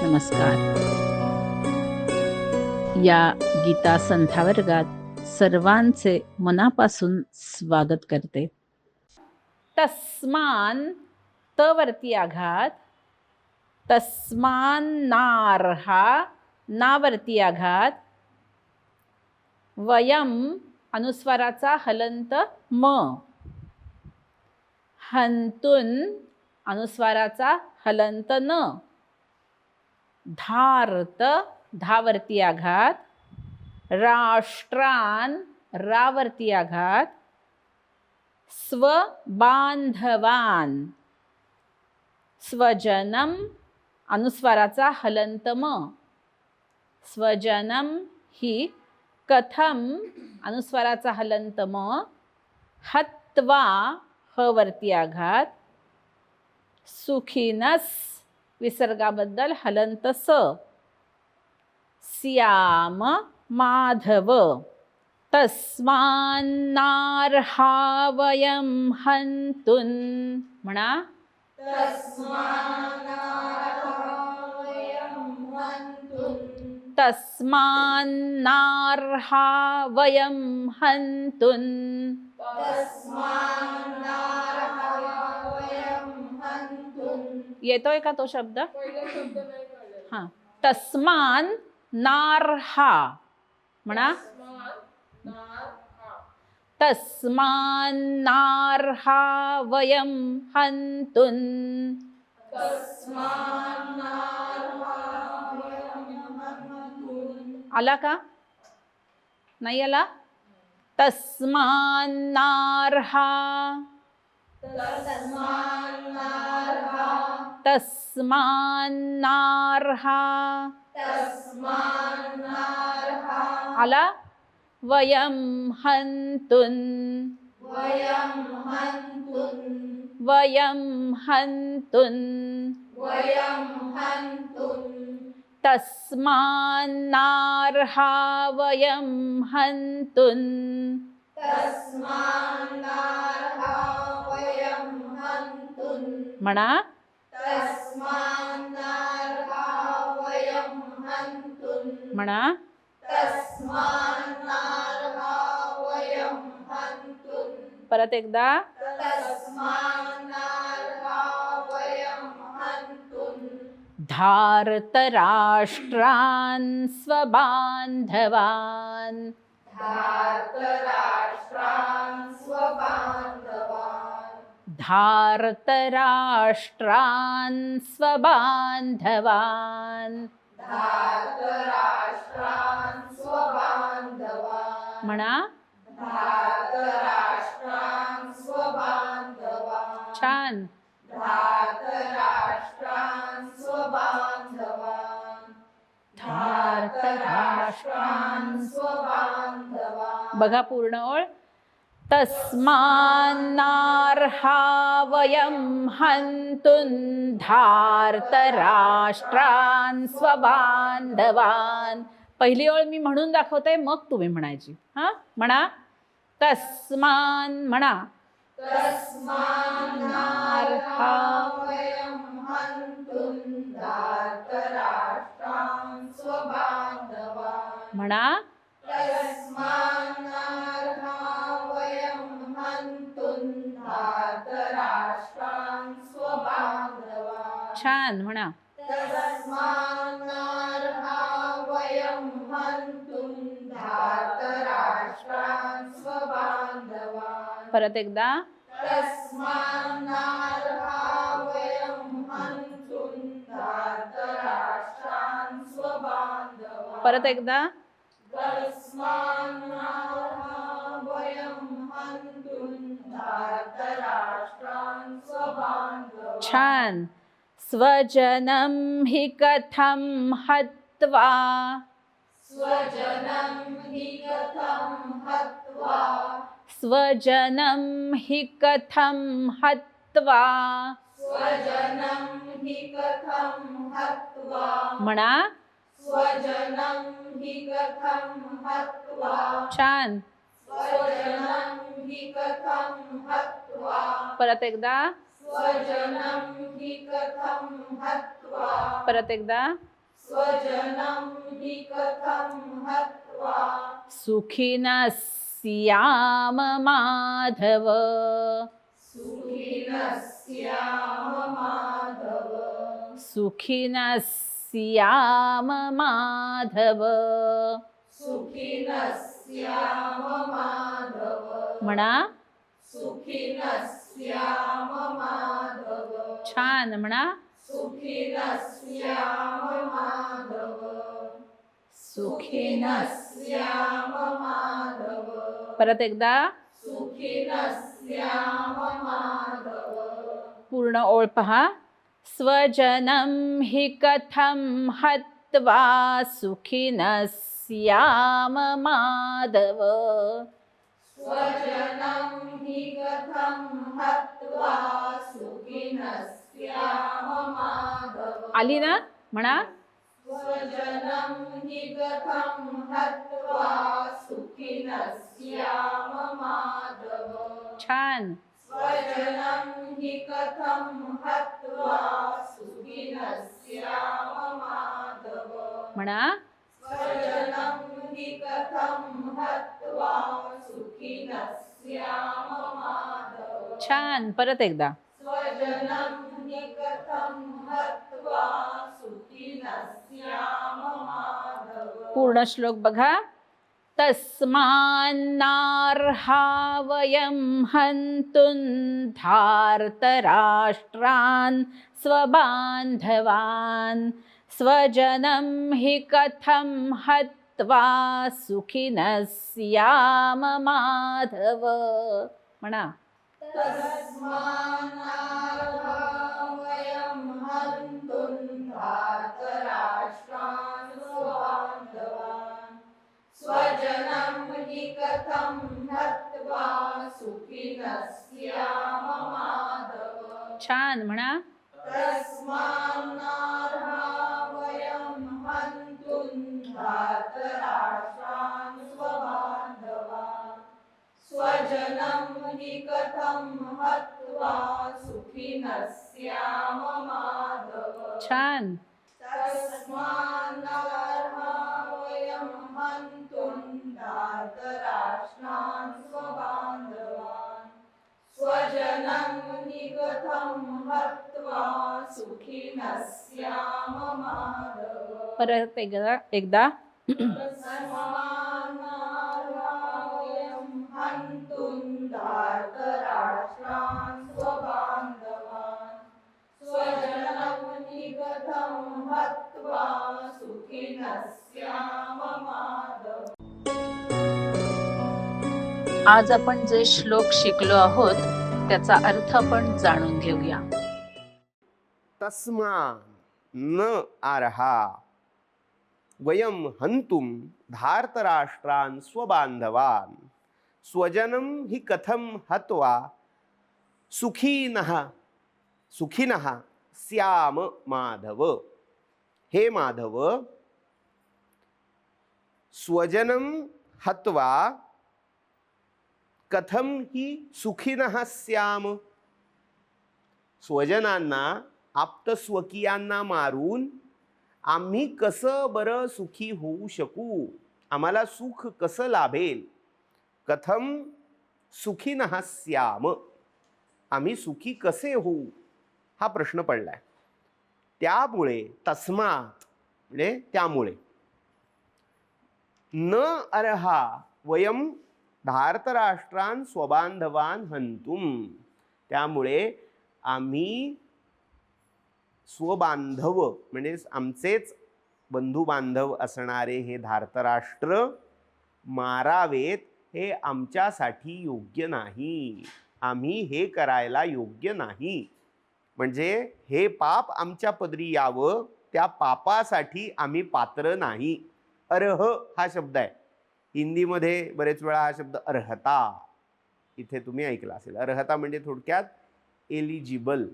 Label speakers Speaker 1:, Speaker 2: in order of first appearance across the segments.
Speaker 1: नमस्कार. या गीता संध्या वर्गात सर्वांचे मनापासून स्वागत करते. तस्मान त वरती आघात, तस्मान नार्हा नावरती आघात, वयम अनुस्वाराचा हलंत म, हंतुन अनुस्वाराचा हलंत न, धार्त धावरती आघात, राष्ट्रान रावरती आघात, स्वबांधवान स्वजनम अनुस्वाराचा हलंत म, स्वजनम ही कथम अनुस्वाराचा हलंत म, हत्वा ह वरती आघात, सुखिनस विसर्गाबद्दल हलंत स, श्याम माधव, तस्मान्नार्हा वयं हन्तुं म्हणा, तस्मान्नार्हा वयं हन्तुं, येतोय का तो शब्द? हां, तस्मान नार्हा म्हणा, तस्मान नार्हा वयं हन्तुं, आला का? नाही आला? तस्मान नार्हा, तस्मान नार्हा, आला? वयं हन्तुं, वयं हन्तुं, तस्मान्नार्हा वयं हन्तुं, म्हणा, म्हणा, परत एकदा, धार्तराष्ट्रान् स्वबान्धवान्, धार्तराष्ट्रान् स्वबान्धवान्, म्हणा, छान, धार्तराष्ट्रान् स्वबान्धवान्, बघा पूर्ण ओळ, तस्मान्नार्हा वयं हन्तुं, धार्तराष्ट्रान् स्वबान्धवान्. पहिली ओळ मी म्हणून दाखवते, मग तुम्ही म्हणायची. हां, म्हणा, तस्मान म्हणा, तस्मान्नार्हा वयं हन्तुं, धार्तराष्ट्रान् स्वबान्धवान्, म्हणा, तस्मान्नार्हा वयं हन्तुं, धार्तराष्ट्रान् स्वबान्धवान्. छान, म्हणा, तस्मान्नार्हा वयं हन्तुं, धार्तराष्ट्रान् स्वबान्धवान्. परत एकदा, तस्मान्नार्हा वयं हन्तुं, धार्तराष्ट्रान् स्वबान्धवान्. परत एकदा, तस्मान्नार्हा वयं हन्तुं, धार्तराष्ट्रान् स्वबान्धवान्. छान, स्वजनं हि कथं हत्वा, स्वजनं हि कथं हत्वा, स्वजनं हि कथं हत्वा, स्वजनं हि कथं हत्वा, म्हणा, स्वजनं हि कथं हत्वा. छान, स्वजनं हि कथं हत्वा. परत एकदा, स्वजनं हि कथं हत्वा. परत एकदा,
Speaker 2: स्वजनं हि कथं हत्वा
Speaker 1: सुखिनः स्याम माधव
Speaker 2: सुखिनः स्याम माधव
Speaker 1: सुखिनः स्याम माधव
Speaker 2: सुखिनः स्याम माधव
Speaker 1: म्हणा
Speaker 2: सुखिनः स्याम माधव
Speaker 1: छान म्हणा
Speaker 2: सुखिनः स्याम माधव
Speaker 1: सुखिनः
Speaker 2: स्याम माधव
Speaker 1: परत एकदा
Speaker 2: सुखिनः स्याम माधव
Speaker 1: पूर्ण ओळ पहा स्वजनं हि कथं हत्वा सुखिनः स्याम माधव
Speaker 2: स्वजनं हि कथं हत्वा सुखिनः स्याम माधव
Speaker 1: आली ना म्हणा
Speaker 2: स्वजनं हि कथं हत्वा सुखिनः स्याम माधव
Speaker 1: छान
Speaker 2: स्वजनं हि कथं हत्वा सुखिनः स्याम माधव
Speaker 1: म्हणा
Speaker 2: स्वजनं हि कथं हत्वा सुखिनः स्याम माधव
Speaker 1: छान परत एकदा
Speaker 2: स्वजनं हि कथं हत्वा सुखिनः स्याम माधव
Speaker 1: पूर्ण श्लोक बघा तस्मान्नार्हा वयं हन्तुं धार्तराष्ट्रान् स्वबान्धवान् स्वजनं हि कथं हत्वा सुखिनः स्याम माधव म्हणा
Speaker 2: तस्मान्नार्हा वयं हन्तुं धार्तराष्ट्रान् स्वबान्धवान् स्वजनं हि कथं हत्वा सुखिनः स्याम माधव
Speaker 1: छान म्हणा
Speaker 2: तस्मान्नार्हा वयं हन्तुं धार्तराष्ट्रान् स्वबान्धवान् स्वजनं हि कथं हत्वा सुखिनः स्याम माधव
Speaker 1: छान
Speaker 2: तस्मान्नार्हा वयं हन्तुं धार्तराष्ट्रान् स्वबान्धवान् स्वजनं हि कथं हत्वा सुखिनः स्याम माधव
Speaker 1: परत एकदा
Speaker 2: तस्मान्नार्हा वयं हन्तुं धार्तराष्ट्रान् स्वबान्धवान् स्वजनं हि कथं हत्वा सुखिनः स्याम माधव
Speaker 1: आज आपण जे श्लोक शिकलो आहोत त्याचा अर्थ आपण जाणून घेऊया
Speaker 3: तस्मान् न अर्हा वयं हन्तुं धार्तराष्ट्रान् स्वबान्धवान् स्वजनं हि कथं हत्वा सुखिनः स्याम माधव हे माधव स्वजनं हत्वा कथं हि सुखिनः स्याम स्वजनांना आप्तस्वकीयांना मारून आम्ही कसं बरं सुखी होऊ शकू आम्हाला सुख कसं लाभेल कथम सुखिनः स्याम आम्ही सुखी कसे होऊ हा प्रश्न पडलाय त्यामुळे तस्मात म्हणजे त्यामुळे न अर्हा वयम धार्तराष्ट्रान् स्वबांधवान् हंतुम त्यामुळे आम्ही स्वबांधव म्हणजे आमचेच बंधू बांधव असणारे हे धार्तराष्ट्र मारावेत हे आमच्यासाठी योग्य नाही आम्ही हे करायला योग्य नाही म्हणजे हे पाप आमच्या पदरी यावं त्या पापासाठी आम्ही पात्र नाही अर्ह हा शब्द आहे हिंदीमध्ये बरेच वेळा हा शब्द अर्हता इथे तुम्ही ऐकला असेल अर्हता म्हणजे थोडक्यात एलिजिबल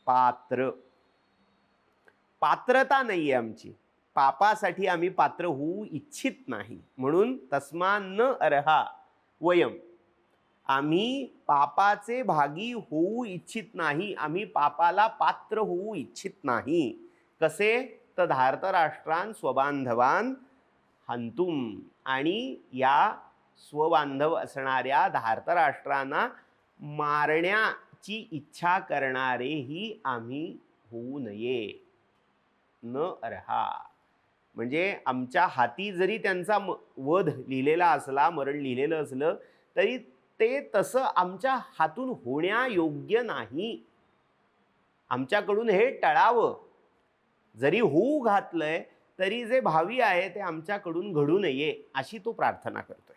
Speaker 3: पात्र पात्रता नाही आहे आमची पापासाठी आम्ही पात्र होऊ इच्छित नाही म्हणून तस्मान् न अर्हा वयम आम्ही पापाचे भागी होऊ इच्छित नाही आम्ही पापाला पात्र होऊ इच्छित नाही कसे तर धार्तराष्ट्रान स्वबांधवान हंतुम, आणि या स्वबांधव असणाऱ्या धार्तराष्ट्रांना मारण्याची इच्छा करणारेही आम्ही होऊ नये. न अर्हा, म्हणजे आमच्या हाती जरी त्यांचा वध लिहिलेला असला, मरण लिहिलेलं असलं, तरी ते तसं आमच्या हातून होण्यायोग्य नाही. आमच्याकडून हे टळावं. जरी होऊ घातलंय तरी जे भावी आहे ते आमच्याकडून घडू नये, अशी तो प्रार्थना करतोय.